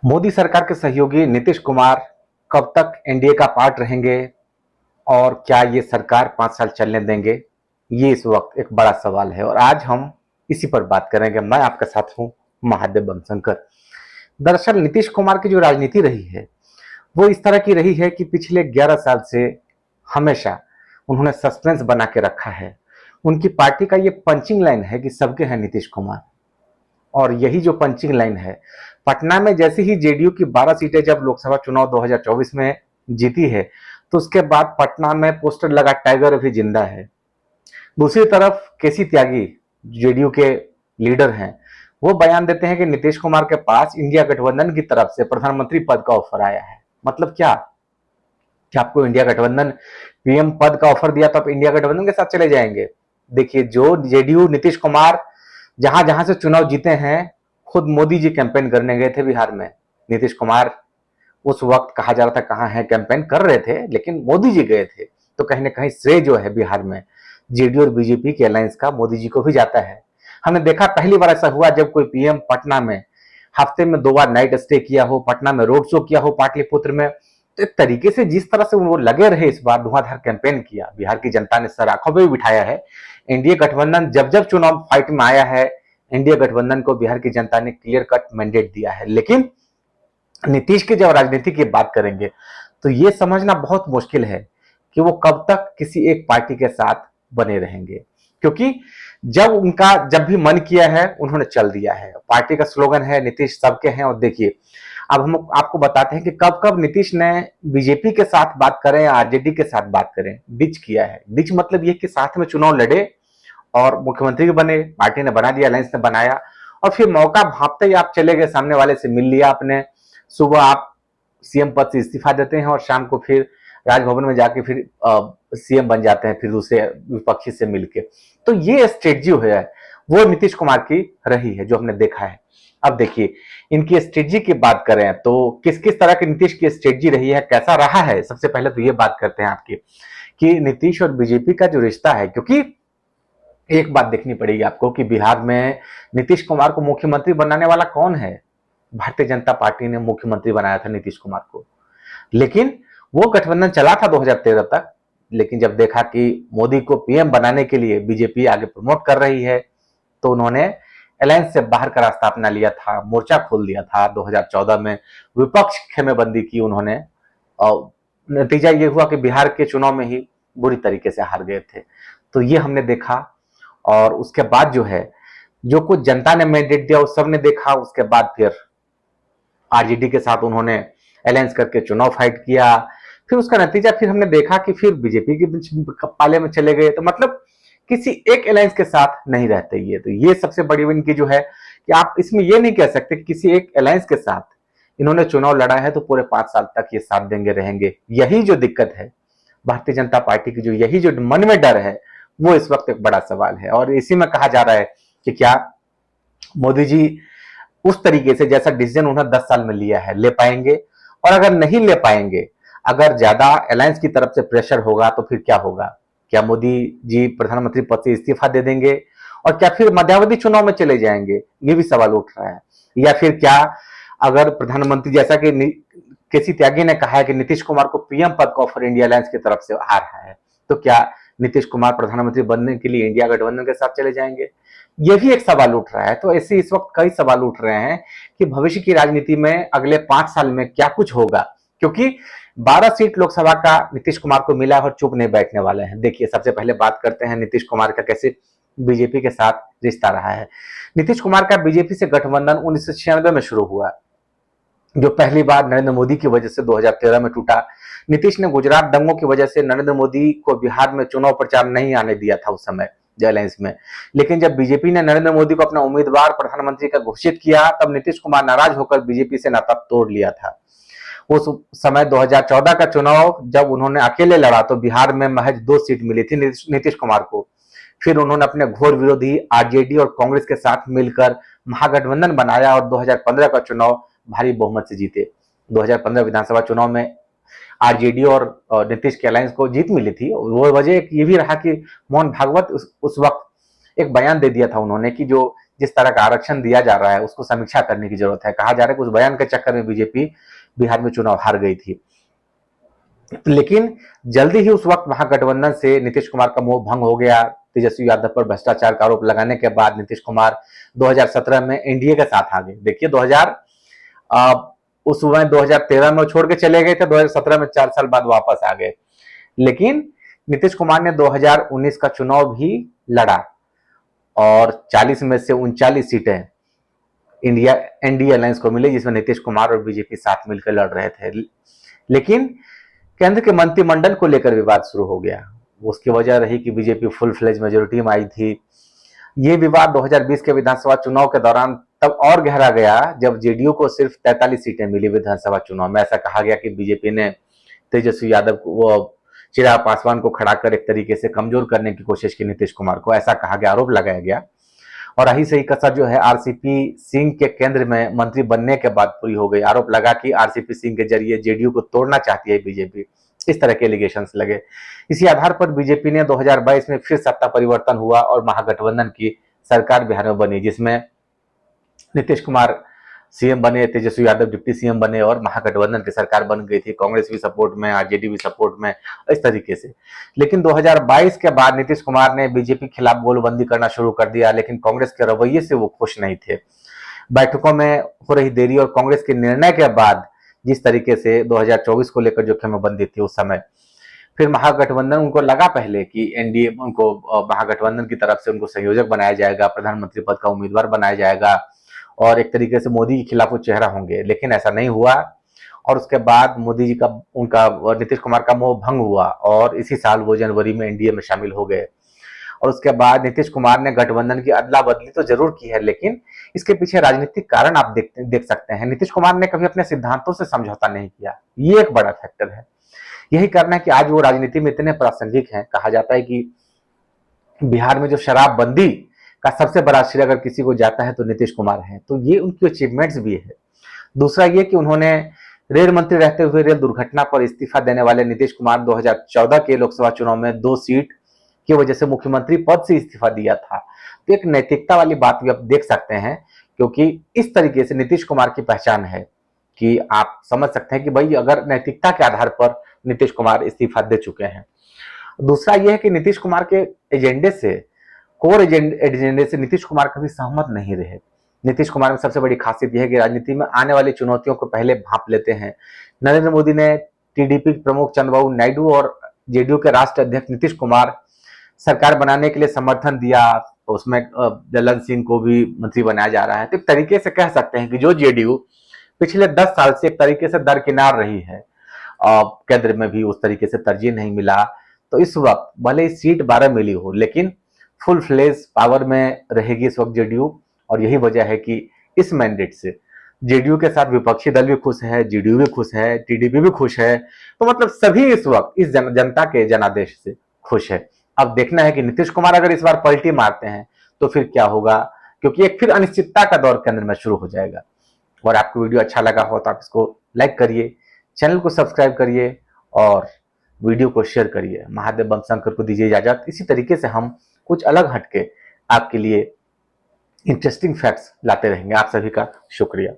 मोदी सरकार के सहयोगी नीतीश कुमार कब तक एनडीए का पार्ट रहेंगे और क्या ये सरकार 5 साल चलने देंगे? ये इस वक्त एक बड़ा सवाल है और आज हम इसी पर बात करेंगे। मैं आपके साथ हूं महादेव बनशंकर। दरअसल नीतीश कुमार की जो राजनीति रही है वो इस तरह की रही है कि पिछले 11 साल से हमेशा उन्होंने सस्पेंस बना के रखा है। उनकी पार्टी का ये पंचिंग लाइन है कि सबके हैं नीतीश कुमार, और यही जो पंचिंग लाइन है, पटना में जैसे ही जेडीयू की 12 सीटें जब लोकसभा चुनाव 2024 में जीती है तो उसके बाद पटना में पोस्टर लगा टाइगर अभी जिंदा है। दूसरी तरफ केसी त्यागी जेडीयू के लीडर हैं, वो बयान देते हैं कि नीतीश कुमार के पास इंडिया गठबंधन की तरफ से प्रधानमंत्री पद का ऑफर आया है। मतलब क्या कि आपको इंडिया गठबंधन पीएम पद का ऑफर दिया तो आप इंडिया गठबंधन के साथ चले जाएंगे? देखिए, जो जेडीयू नीतीश कुमार जहां जहां से चुनाव जीते हैं, खुद मोदी जी कैंपेन करने गए थे बिहार में। नीतीश कुमार उस वक्त कहा जा रहा था कहां है, कैंपेन कर रहे थे, लेकिन मोदी जी गए थे। तो कहीं ना कहीं श्रेय जो है बिहार में जेडीयू और बीजेपी के अलायंस का मोदी जी को भी जाता है। हमने देखा पहली बार ऐसा हुआ जब कोई पीएम पटना में हफ्ते में 2 बार नाइट स्टे किया हो, पटना में रोड शो किया हो, पाटलिपुत्र में। तो एक तरीके से जिस तरह से वो लगे रहे, इस बार धुआंधार कैंपेन किया, बिहार की जनता ने सर आंखों पर भी बिठाया है। एनडीए गठबंधन जब जब चुनाव फाइट में आया है, एनडीए गठबंधन को बिहार की जनता ने क्लियर कट मैंडेट दिया है। लेकिन नीतीश की जब राजनीति की बात करेंगे तो यह समझना बहुत मुश्किल है कि वो कब तक किसी एक पार्टी के साथ बने रहेंगे, क्योंकि जब भी मन किया है उन्होंने चल दिया है। पार्टी का स्लोगन है नीतीश सबके हैं। और देखिए, अब हम आपको बताते हैं कि कब कब नीतीश ने बीजेपी के साथ बात करें या आरजेडी के साथ बात करें, डिच किया है। डिच मतलब ये कि साथ में चुनाव लड़े और मुख्यमंत्री बने, पार्टी ने बना दिया, अलायंस ने बनाया, और फिर मौका भांपते ही आप चले गए, सामने वाले से मिल लिया आपने। सुबह आप सीएम पद से इस्तीफा देते हैं और शाम को फिर राजभवन में जाके फिर सीएम बन जाते हैं, फिर दूसरे विपक्षी से मिलके। तो ये स्ट्रेटजी है वो नीतीश कुमार की रही है, जो हमने देखा है। अब देखिए, इनकी स्ट्रेटजी की बात करें तो किस किस तरह की नीतीश की स्ट्रेटजी रही है, कैसा रहा है। सबसे पहले तो ये बात करते हैं आपकी कि नीतीश और बीजेपी का जो रिश्ता है, क्योंकि एक बात देखनी पड़ेगी आपको कि बिहार में नीतीश कुमार को मुख्यमंत्री बनाने वाला कौन है? भारतीय जनता पार्टी ने मुख्यमंत्री बनाया था नीतीश कुमार को, लेकिन वो गठबंधन चला था 2013 तक। लेकिन जब देखा कि मोदी को पीएम बनाने के लिए बीजेपी आगे प्रमोट कर रही है, तो उन्होंने अलायंस से बाहर का रास्ता अपना लिया था, मोर्चा खोल दिया था। 2014 में विपक्ष खेमेबंदी की उन्होंने, और नतीजा ये हुआ कि बिहार के चुनाव में ही बुरी तरीके से हार गए थे। तो ये हमने देखा, और उसके बाद जो है, जो कुछ जनता ने मैंडेट दिया उस सब ने देखा। उसके बाद फिर आरजेडी के साथ उन्होंने अलायंस करके चुनाव फाइट किया। फिर उसका नतीजा फिर हमने देखा कि फिर बीजेपी के पाले में चले गए। तो मतलब किसी एक अलायंस के साथ नहीं रहते ये। तो ये सबसे बड़ी इनकी जो है कि आप इसमें ये नहीं कह सकते कि किसी एक अलायंस के साथ इन्होंने चुनाव लड़ा है तो पूरे 5 साल तक ये साथ देंगे रहेंगे। यही जो दिक्कत है भारतीय जनता पार्टी की, जो यही जो मन में डर है, वो इस वक्त एक बड़ा सवाल है। और इसी में कहा जा रहा है कि क्या मोदी जी उस तरीके से जैसा डिसीजन उन्होंने 10 साल में लिया है ले पाएंगे? और अगर नहीं ले पाएंगे, अगर ज्यादा अलायंस की तरफ से प्रेशर होगा तो फिर क्या होगा? क्या मोदी जी प्रधानमंत्री पद से इस्तीफा दे देंगे और क्या फिर मध्यावधि चुनाव में चले जाएंगे? ये भी सवाल उठ रहा है। या फिर क्या अगर प्रधानमंत्री, जैसा कि केसी त्यागी ने कहा है कि नीतीश कुमार को पीएम पद का ऑफर इंडिया अलायंस की तरफ से आ रहा है, तो क्या नीतीश कुमार प्रधानमंत्री बनने के लिए इंडिया गठबंधन के साथ चले जाएंगे? ये भी एक सवाल उठ रहा है। तो ऐसे इस वक्त कई सवाल उठ रहे हैं कि भविष्य की राजनीति में अगले 5 साल में क्या कुछ होगा, क्योंकि 12 सीट लोकसभा का नीतीश कुमार को मिला और चुप नहीं बैठने वाले हैं। देखिए, सबसे पहले बात करते हैं नीतीश कुमार का कैसे बीजेपी के साथ रिश्ता रहा है। नीतीश कुमार का बीजेपी से गठबंधन 1996 में शुरू हुआ, जो पहली बार नरेंद्र मोदी की वजह से 2013 में टूटा। नीतीश ने गुजरात दंगों की वजह से नरेंद्र मोदी को बिहार में चुनाव प्रचार नहीं आने दिया था उस समय अलायंस में। लेकिन जब बीजेपी ने नरेंद्र मोदी को अपना उम्मीदवार प्रधानमंत्री का घोषित किया, तब नीतीश कुमार नाराज होकर बीजेपी से नाता तोड़ लिया था। उस समय 2014 का चुनाव जब उन्होंने अकेले लड़ा तो बिहार में महज 2 सीट मिली थी नीतीश कुमार को। फिर उन्होंने अपने घोर विरोधी आरजेडी और कांग्रेस के साथ मिलकर महागठबंधन बनाया और 2015 का चुनाव भारी बहुमत से जीते। 2015 विधानसभा चुनाव में आरजेडी और नीतीश के अलायंस को जीत मिली थी। वो वजह ये भी रहा कि मोहन भागवत उस वक्त एक बयान दे दिया था उन्होंने कि जो जिस तरह का आरक्षण दिया जा रहा है उसको समीक्षा करने की जरूरत है। कहा जा रहा है कि उस बयान के चक्कर में बीजेपी बिहार में चुनाव हार गई थी, लेकिन जल्दी ही उस वक्त महागठबंधन से नीतीश कुमार का मोह भंग हो गया। तेजस्वी यादव पर भ्रष्टाचार का आरोप लगाने के बाद नीतीश कुमार 2017 में एनडीए के साथ आ गए। देखिए 2000 उस समय 2013 में छोड़ के चले गए थे, 2017 में 4 साल बाद वापस आ गए। लेकिन नीतीश कुमार ने 2019 का चुनाव भी लड़ा और 40 में से 39 सीटें इंडिया एनडीए अलायंस को मिली, जिसमें नीतीश कुमार और बीजेपी साथ मिलकर लड़ रहे थे। लेकिन केंद्र के मंत्रिमंडल को लेकर विवाद शुरू हो गया। उसकी वजह रही कि बीजेपी फुल फ्लेज मेजोरिटी में आई थी। ये विवाद 2020 के विधानसभा चुनाव के दौरान तब और गहरा गया जब जेडीयू को सिर्फ 43 सीटें मिली विधानसभा चुनाव में। ऐसा कहा गया कि बीजेपी ने तेजस्वी यादव को, चिराग पासवान को खड़ा कर एक तरीके से कमजोर करने की कोशिश की नीतीश कुमार को, ऐसा कहा गया, आरोप लगाया गया। और रही सही कसर जो है आरसीपी सिंह के केंद्र में मंत्री बनने के बाद पूरी हो गई। आरोप लगा कि आरसीपी सिंह के जरिए जेडीयू को तोड़ना चाहती है बीजेपी, इस तरह के एलिगेशंस लगे। इसी आधार पर बीजेपी ने 2022 में फिर सत्ता परिवर्तन हुआ और महागठबंधन की सरकार बिहार में बनी, जिसमें नीतीश कुमार सीएम बने, तेजस्वी यादव डिप्टी सीएम बने और महागठबंधन की सरकार बन गई थी। कांग्रेस भी सपोर्ट में, आरजेडी भी सपोर्ट में, इस तरीके से। लेकिन 2022 के बाद नीतीश कुमार ने बीजेपी के खिलाफ गोलबंदी करना शुरू कर दिया, लेकिन कांग्रेस के रवैये से वो खुश नहीं थे। बैठकों में हो रही देरी और कांग्रेस के निर्णय के बाद जिस तरीके से 2024 को लेकर जो खेमेबंदी थी उस समय, फिर महागठबंधन, उनको लगा पहले कि एनडीए उनको महागठबंधन की तरफ से उनको संयोजक बनाया जाएगा, प्रधानमंत्री पद का उम्मीदवार बनाया जाएगा और एक तरीके से मोदी के खिलाफ वो चेहरा होंगे। लेकिन ऐसा नहीं हुआ और उसके बाद मोदी जी का, उनका, नीतीश कुमार का मोह भंग हुआ और इसी साल वो जनवरी में एनडीए में शामिल हो गए। और उसके बाद नीतीश कुमार ने गठबंधन की अदला बदली तो जरूर की है, लेकिन इसके पीछे राजनीतिक कारण आप देख सकते हैं। नीतीश कुमार ने कभी अपने सिद्धांतों से समझौता नहीं किया, ये एक बड़ा फैक्टर है। यही कारण है कि आज वो राजनीति में इतने प्रासंगिक हैं। कहा जाता है कि बिहार में जो शराबबंदी का सबसे बड़ा श्रेय अगर किसी को जाता है तो नीतीश कुमार है, तो ये उनकी अचीवमेंट्स भी है। दूसरा ये कि उन्होंने रेल मंत्री रहते हुए रेल दुर्घटना पर इस्तीफा देने वाले नीतीश कुमार 2014 के लोकसभा चुनाव में 2 सीट की वजह से मुख्यमंत्री पद से इस्तीफा दिया था। तो एक नैतिकता वाली बात भी आप देख सकते हैं, क्योंकि इस तरीके से नीतीश कुमार की पहचान है कि आप समझ सकते हैं कि भाई अगर नैतिकता के आधार पर नीतीश कुमार इस्तीफा दे चुके हैं। दूसरा यह है कि नीतीश कुमार के एजेंडे से, कोर एजेंडे से नीतीश कुमार कभी सहमत नहीं रहे। नीतीश कुमार में सबसे बड़ी खासियत यह है कि राजनीति में आने वाली चुनौतियों को पहले भांप लेते हैं। नरेंद्र मोदी ने टीडीपी प्रमुख चंद्रबाबू नायडू और जेडीयू के राष्ट्रीय अध्यक्ष नीतीश कुमार सरकार बनाने के लिए समर्थन दिया, तो उसमें ललन सिंह को भी मंत्री बनाया जा रहा है। तो एक तरीके से कह सकते हैं कि जो जेडीयू पिछले 10 साल से एक तरीके से दरकिनार रही है, केंद्र में भी उस तरीके से तरजीह नहीं मिला, तो इस वक्त भले ही सीट 12 मिली हो, लेकिन फुल फ्लेज पावर में रहेगी इस वक्त जेडीयू। और यही वजह है कि इस मैंडेट से जेडीयू के साथ विपक्षी दल भी खुश है, जेडीयू भी खुश है, टीडीपी भी खुश है। तो मतलब सभी इस वक्त इस जनता के जनादेश से खुश है। अब देखना है कि नीतीश कुमार अगर इस बार पलटी मारते हैं तो फिर क्या होगा, क्योंकि एक फिर अनिश्चितता का दौर केंद्र में शुरू हो जाएगा। और आपको वीडियो अच्छा लगा हो तो आप इसको लाइक करिए, चैनल को सब्सक्राइब करिए और वीडियो को शेयर करिए। महादेव बमशंकर को दीजिए इजाजत। इसी तरीके से हम कुछ अलग हटके आपके लिए इंटरेस्टिंग फैक्ट्स लाते रहेंगे। आप सभी का शुक्रिया।